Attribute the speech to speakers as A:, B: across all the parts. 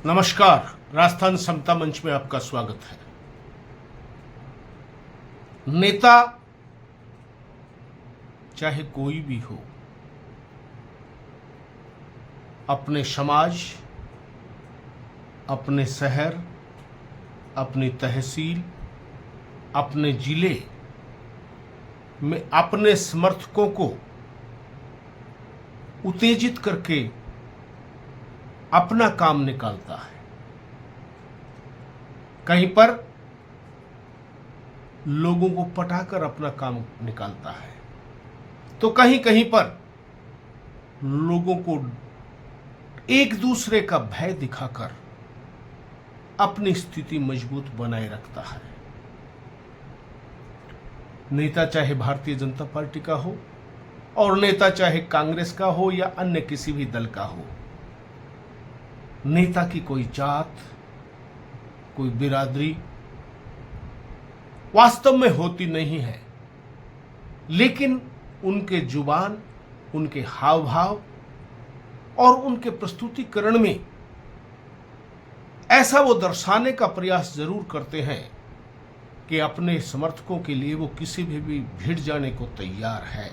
A: नमस्कार, राजस्थान समता मंच में आपका स्वागत है। नेता चाहे कोई भी हो, अपने समाज, अपने शहर, अपनी तहसील, अपने जिले में अपने समर्थकों को उत्तेजित करके अपना काम निकालता है। कहीं पर लोगों को पटाकर अपना काम निकालता है, तो कहीं कहीं पर लोगों को एक दूसरे का भय दिखाकर अपनी स्थिति मजबूत बनाए रखता है। नेता चाहे भारतीय जनता पार्टी का हो और नेता चाहे कांग्रेस का हो या अन्य किसी भी दल का हो, नेता की कोई जात, कोई बिरादरी वास्तव में होती नहीं है, लेकिन उनके जुबान, उनके हाव भाव और उनके प्रस्तुतिकरण में ऐसा वो दर्शाने का प्रयास जरूर करते हैं कि अपने समर्थकों के लिए वो किसी भी भिड़ जाने को तैयार है।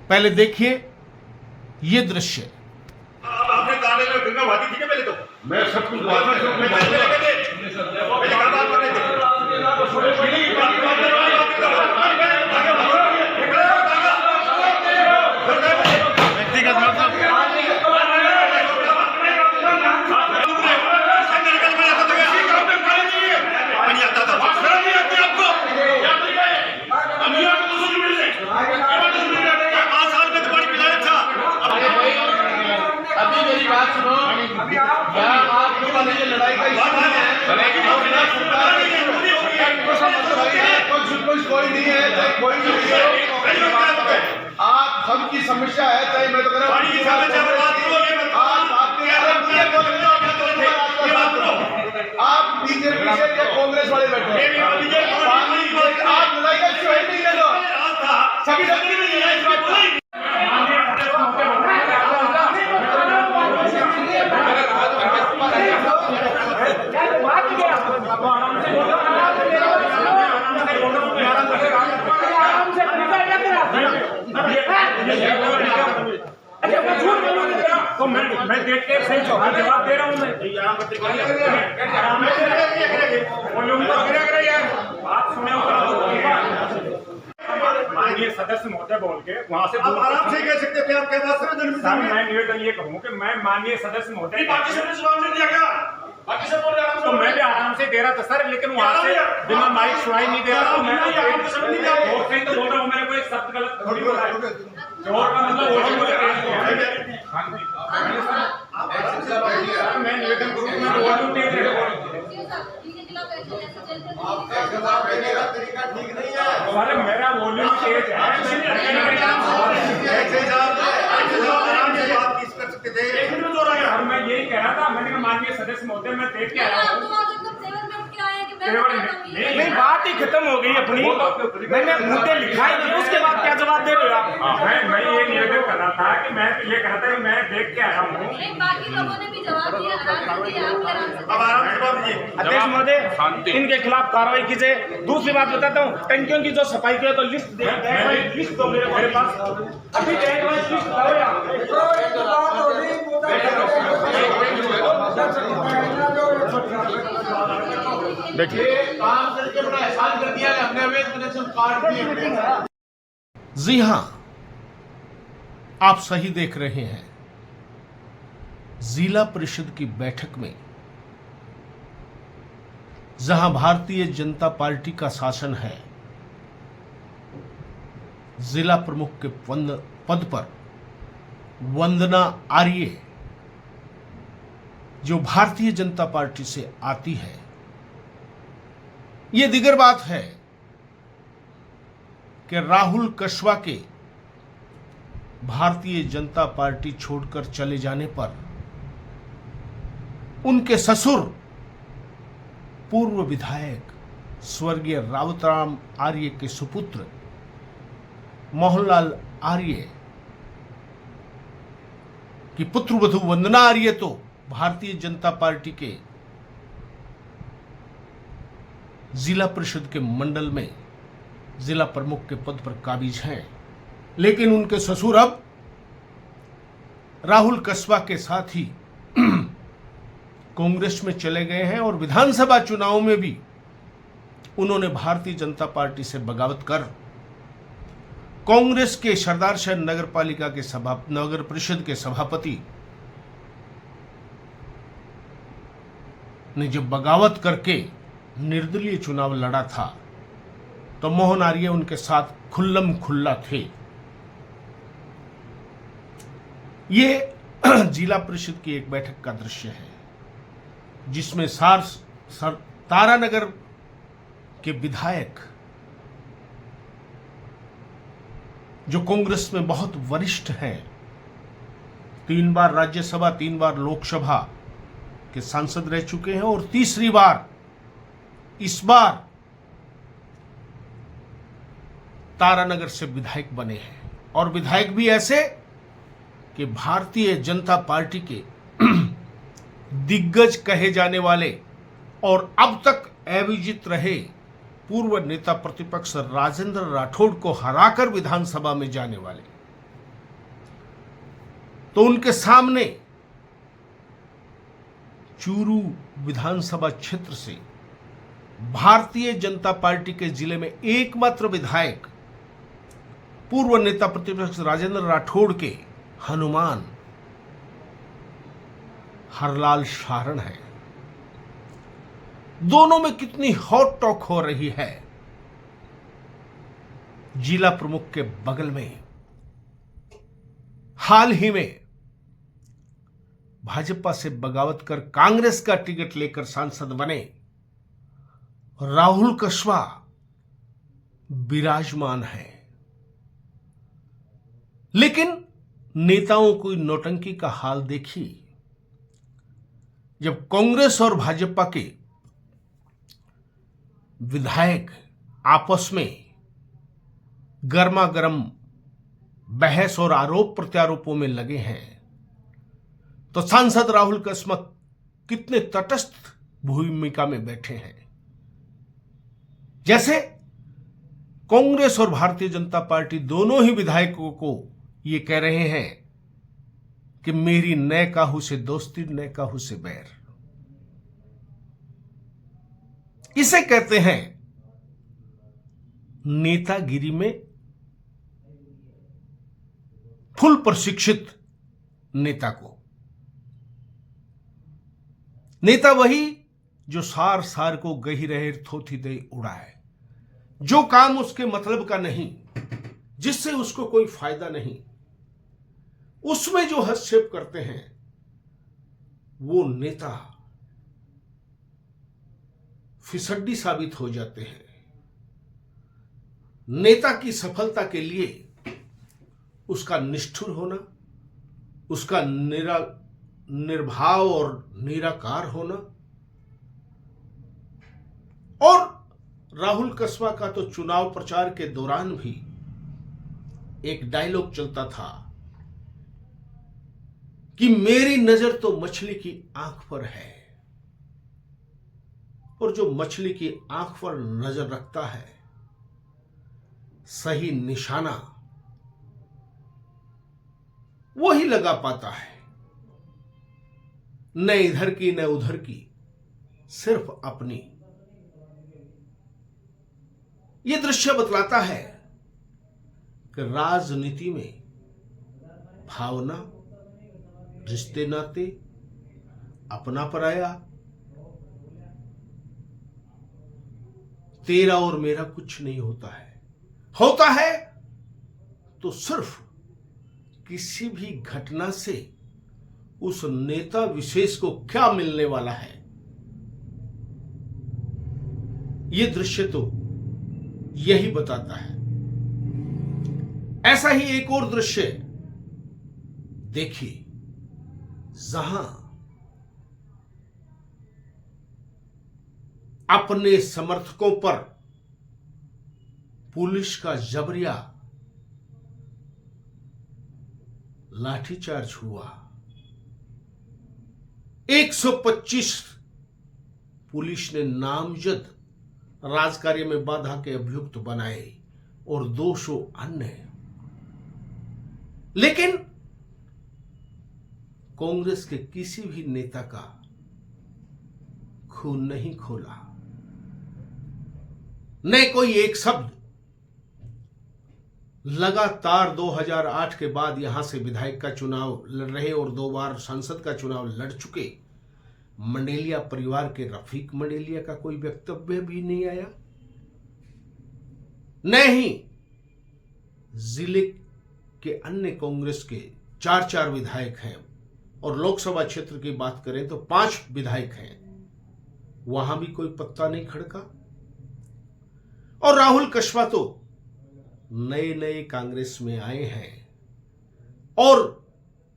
A: पहले देखिए ये दृश्य।
B: पहले तो मैं सब कुछ लड़ाई कोई नहीं है, चाहे कोई नहीं है। आप सबकी समस्या है, चाहे मैं तो कह रहा आप बीजेपी से या कांग्रेस वाले बैठे, आप लड़ाई का विषय नहीं ले लो, सभी
C: तो मैं देख के सही जवाब दे रहा हूँ। आप सुने माननीय सदस्य महोदय बोल के वहाँ से
B: आप आराम से कह सकते थे। आपके पास
C: मैं निवेदन ये कहूँ कि मैं माननीय सदस्य महोदय तो मैं भी आराम से दे रहा था सर, लेकिन वहाँ से बिना माइक सुनाई नहीं दे रहा। मैं तो बोल रहा हूँ, मेरे को एक शब्द गलत थोड़ी बोला है। जोर का मतलब मैं निवेदन करूँ, मैं वॉल्यूम नहीं दे रहा। अरे मेरा वॉल्यूम तेज है। मैं यही कह रहा था, मैंने माननीय सदस्य महोदय मैं देख के आया हूँ। नहीं, बात ही खत्म हो गई अपनी। मैंने मुद्दे लिखा ही नहीं, उसके बाद क्या जवाब दे रहे हो आप? मैं ये निवेदन कर रहा था कि मैं ये कह रहा था कि मैं देख के आया हूँ। अध्यक्ष महोदय, इनके खिलाफ कार्रवाई कीजिए। दूसरी बात बताता हूँ, टंकियों की जो सफाई की तो लिस्ट तो मेरे पास अभी
A: जी हां, आप सही देख रहे हैं। जिला परिषद की बैठक में जहां भारतीय जनता पार्टी का शासन है, जिला प्रमुख के पद पर वंदना आर्य जो भारतीय जनता पार्टी से आती है, यह दिगर बात है कि राहुल कशवा के भारतीय जनता पार्टी छोड़कर चले जाने पर उनके ससुर पूर्व विधायक स्वर्गीय रावतराम आर्य के सुपुत्र मोहनलाल आर्य कि पुत्रवधू वंदना आर्य तो भारतीय जनता पार्टी के जिला परिषद के मंडल में जिला प्रमुख के पद पर काबिज हैं, लेकिन उनके ससुर अब राहुल कस्बा के साथ ही कांग्रेस में चले गए हैं और विधानसभा चुनाव में भी उन्होंने भारतीय जनता पार्टी से बगावत कर कांग्रेस के सरदार शहर नगर पालिका के नगर परिषद के सभापति ने जब बगावत करके निर्दलीय चुनाव लड़ा था तो मोहन आर्य उनके साथ खुल्लम खुल्ला थे। ये जिला परिषद की एक बैठक का दृश्य है जिसमें तारानगर के विधायक जो कांग्रेस में बहुत वरिष्ठ हैं, 3 बार राज्यसभा 3 बार लोकसभा के सांसद रह चुके हैं और तीसरी बार इस बार तारानगर से विधायक बने हैं, और विधायक भी ऐसे कि भारतीय जनता पार्टी के दिग्गज कहे जाने वाले और अब तक अविजित रहे पूर्व नेता प्रतिपक्ष राजेंद्र राठौड़ को हराकर विधानसभा में जाने वाले। तो उनके सामने चूरू विधानसभा क्षेत्र से भारतीय जनता पार्टी के जिले में एकमात्र विधायक पूर्व नेता प्रतिपक्ष राजेंद्र राठौड़ के हनुमान हरलाल सारण है। दोनों में कितनी हॉट टॉक हो रही है। जिला प्रमुख के बगल में हाल ही में भाजपा से बगावत कर कांग्रेस का टिकट लेकर सांसद बने राहुल कस्बा विराजमान है, लेकिन नेताओं की नौटंकी का हाल देखिए। जब कांग्रेस और भाजपा के विधायक आपस में गर्मा गर्म बहस और आरोप प्रत्यारोपों में लगे हैं तो सांसद राहुल कस्बा कितने तटस्थ भूमिका में बैठे हैं। जैसे कांग्रेस और भारतीय जनता पार्टी दोनों ही विधायकों को ये कह रहे हैं कि मेरी नए काहू से दोस्ती नए काहू से बैर। इसे कहते हैं नेतागिरी में फुल प्रशिक्षित नेता को। नेता वही जो सार सार को गही रहे थोथी दे उड़ाए, जो काम उसके मतलब का नहीं, जिससे उसको कोई फायदा नहीं, उसमें जो हस्तक्षेप करते हैं वो नेता फिसड्डी साबित हो जाते हैं। नेता की सफलता के लिए उसका निष्ठुर होना, उसका निर्भाव और निराकार होना। और राहुल कस्बा का तो चुनाव प्रचार के दौरान भी एक डायलॉग चलता था कि मेरी नजर तो मछली की आंख पर है, और जो मछली की आंख पर नजर रखता है सही निशाना वही लगा पाता है, न इधर की न उधर की, सिर्फ अपनी। यह दृश्य बतलाता है कि राजनीति में भावना, रिश्ते नाते, अपना पराया, तेरा और मेरा कुछ नहीं होता है। होता है तो सिर्फ किसी भी घटना से उस नेता विशेष को क्या मिलने वाला है। यह दृश्य तो यही बताता है। ऐसा ही एक और दृश्य देखिए, जहां अपने समर्थकों पर पुलिस का जबरिया लाठीचार्ज हुआ। 125 पुलिस ने नामजद राजकार्य में बाधा के अभियुक्त बनाए और 200 अन्य। लेकिन कांग्रेस के किसी भी नेता का खून नहीं खोला, न कोई एक शब्द। लगातार 2008 के बाद यहां से विधायक का चुनाव लड़ रहे और 2 बार सांसद का चुनाव लड़ चुके मंडेलिया परिवार के रफीक मंडेलिया का कोई वक्तव्य भी नहीं आया। न ही जिले के अन्य कांग्रेस के 4 विधायक हैं और लोकसभा क्षेत्र की बात करें तो 5 विधायक हैं, वहां भी कोई पत्ता नहीं खड़का। और राहुल कस्बा तो नए कांग्रेस में आए हैं और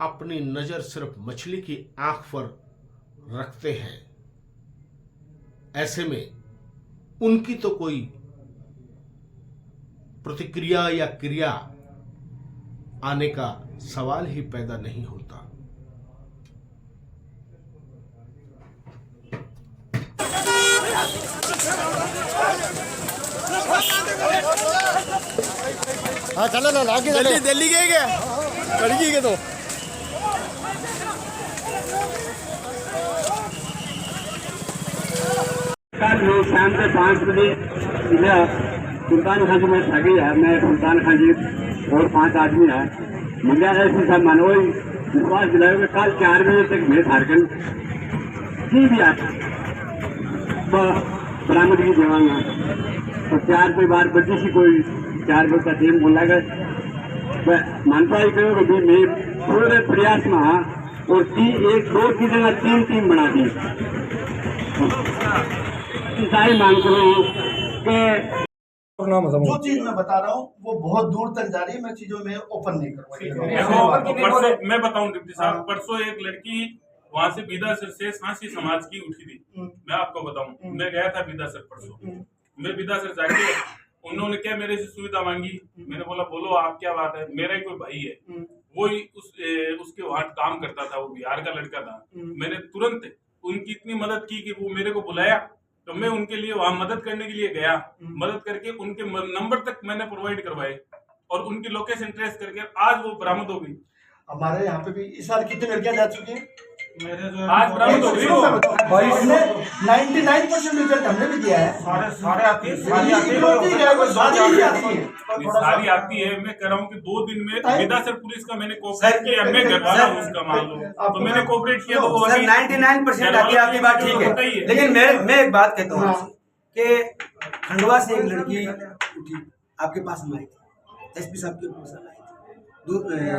A: अपनी नजर सिर्फ मछली की आंख पर रखते हैं। ऐसे में उनकी तो कोई प्रतिक्रिया या क्रिया आने का सवाल ही पैदा नहीं होता।
D: हाँ चलो ना आगे चलो। दिल्ली गए क्या लड़की के तो
E: मैं शाम के 5 बजे मिला सुल्तान खान से मैं ठगी है। मैं सुल्तान खान जी और 5 आदमी है मिला ऐसे सब मानो विश्वास दिलाया कि कल 4 बजे तक मैं झारखंड की भी आता बरामदगी देवांगा। तो 4 के बाद बच्ची सी कोई 4 बजे का टाइम बोला गया मानता ही करो कि मैं पूरे प्रयास में हाँ और 1-2 की जगह 3 टीम बना दी। सारी मांग करो कि
B: जो चीज मैं बता रहा हूँ वो बहुत दूर तक जा रही है। मैं चीजों में ओपन नहीं करूँगा।
F: मैं बताऊं डिप्टी साहब, परसों एक लड़की वहां से बीदासर से सांसी समाज की उठी थी। मैं आपको बताऊं, मैं गया था बीदासर परसों। मैं बीदासर जाके उन्होंने क्या मेरे से सुविधा मांगी। मैंने बोला बोलो आप क्या बात है। मेरा ही कोई भाई है, वो ही उसके वहां काम करता था, वो बिहार का लड़का था। मैंने तुरंत उनकी इतनी मदद की कि वो मेरे को बुलाया तो मैं उनके लिए वहां मदद करने के लिए गया। मदद करके उनके नंबर तक मैंने प्रोवाइड करवाए और उनकी लोकेशन ट्रेस करके आज वो बरामद हो गई।
B: हमारे यहाँ पे भी इस साल कितनी लड़कियां जा चुकी हैं?
F: आज बरामद हो गई।
B: 99% रिजल्ट हमने भी दिया है।
F: सारे आती है,
B: सारी
F: आती है। मैं कह रहा हूँ कि 2 दिन में विदासर पुलिस का मैंने कोऑपरेट किया। मैं घर वाला हूँ उसका मान लो, तो मैंने कोऑपरेट किया तो
G: सर 99% आती है आपकी बात ठीक है। लेकिन मैं एक बात कहता हूँ कि खंडवा से एक लड़की उठी आपके पास में आई थी, एसपी साहब के पास आई थी,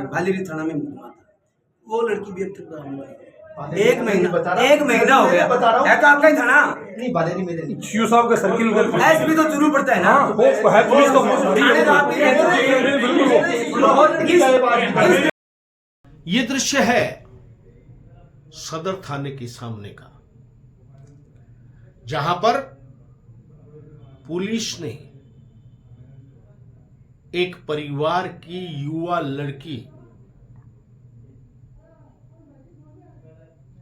G: भालीरी थाना में मुकदमा था। वो लड़की भी अब तक बरामद नहीं हुई। 1 महीना हो गया है तो आपका ही था ना?
B: नहीं बालेरी मेरे नहीं।
D: सीओ साहब का सर्किल
G: एसपी तो जरूर पड़ता है ना।
D: पुलिस तो
A: ये दृश्य है सदर थाने के सामने का, जहां पर पुलिस ने एक परिवार की युवा लड़की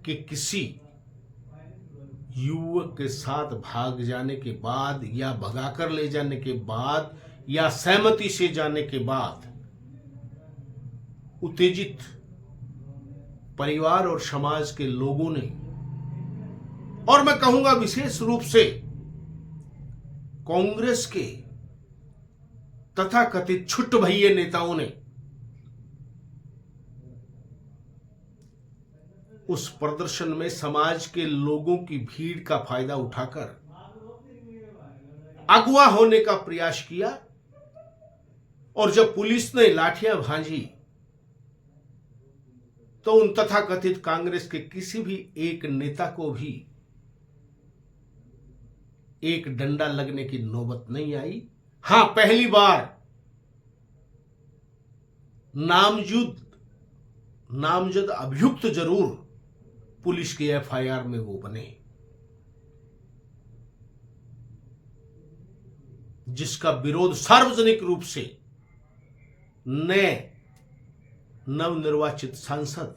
A: कि किसी युवक के साथ भाग जाने के बाद या भगाकर ले जाने के बाद या सहमति से जाने के बाद उत्तेजित परिवार और समाज के लोगों ने, और मैं कहूंगा विशेष रूप से कांग्रेस के तथाकथित छुट्ट भैये नेताओं ने उस प्रदर्शन में समाज के लोगों की भीड़ का फायदा उठाकर अगवा होने का प्रयास किया। और जब पुलिस ने लाठियां भांजी तो उन तथाकथित कांग्रेस के किसी भी एक नेता को भी एक डंडा लगने की नौबत नहीं आई। हां, पहली बार नामजद अभियुक्त जरूर पुलिस की एफआईआर में वो बने, जिसका विरोध सार्वजनिक रूप से नए नवनिर्वाचित सांसद,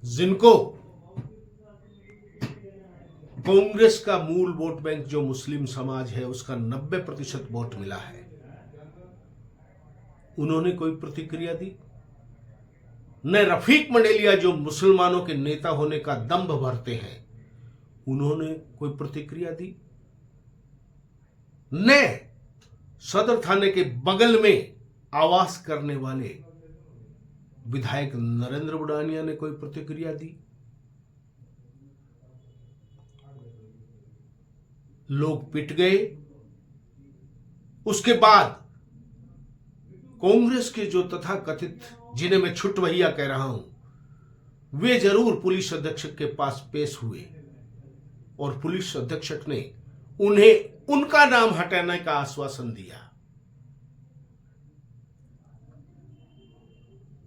A: जिनको कांग्रेस का मूल वोट बैंक जो मुस्लिम समाज है उसका 90% वोट मिला है। उन्होंने कोई प्रतिक्रिया दी? न रफीक मंडेलिया जो मुसलमानों के नेता होने का दंभ भरते हैं, उन्होंने कोई प्रतिक्रिया दी? न सदर थाने के बगल में आवास करने वाले विधायक नरेंद्र बुडानिया ने कोई प्रतिक्रिया दी? लोग पिट गए। उसके बाद कांग्रेस के जो तथाकथित, जिन्हें मैं छुटवहिया कह रहा हूं, वे जरूर पुलिस अधीक्षक के पास पेश हुए और पुलिस अधीक्षक ने उन्हें उनका नाम हटाने का आश्वासन दिया।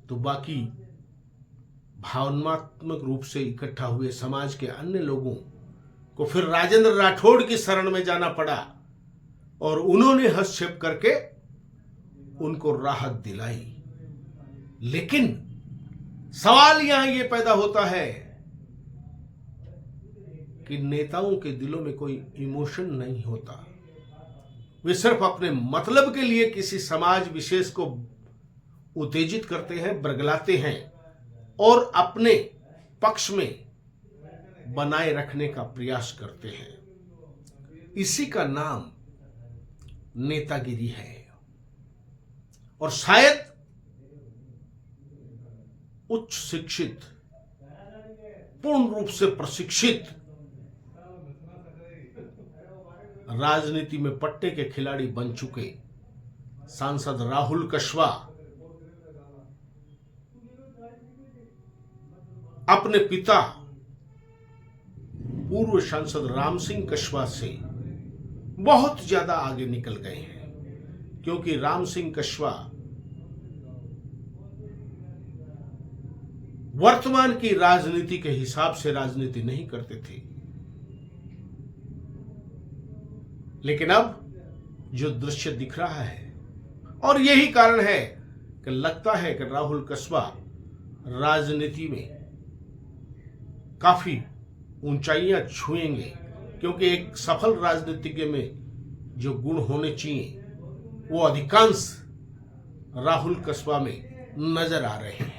A: तो बाकी भावनात्मक रूप से इकट्ठा हुए समाज के अन्य लोगों को फिर राजेंद्र राठौड़ की शरण में जाना पड़ा और उन्होंने हस्तक्षेप करके उनको राहत दिलाई। लेकिन सवाल यहां यह पैदा होता है कि नेताओं के दिलों में कोई इमोशन नहीं होता। वे सिर्फ अपने मतलब के लिए किसी समाज विशेष को उत्तेजित करते हैं, बरगलाते हैं और अपने पक्ष में बनाए रखने का प्रयास करते हैं। इसी का नाम नेतागिरी है। और शायद उच्च शिक्षित, पूर्ण रूप से प्रशिक्षित, राजनीति में पट्टे के खिलाड़ी बन चुके सांसद राहुल कशवा अपने पिता पूर्व सांसद राम सिंह कशवा से बहुत ज्यादा आगे निकल गए हैं, क्योंकि राम सिंह कशवा वर्तमान की राजनीति के हिसाब से राजनीति नहीं करते थे। लेकिन अब जो दृश्य दिख रहा है, और यही कारण है कि लगता है कि राहुल कशवा राजनीति में काफी ऊंचाइयां छुएंगे, क्योंकि एक सफल राजनीतिज्ञ में जो गुण होने चाहिए वो अधिकांश राहुल कशवा में नजर आ रहे हैं।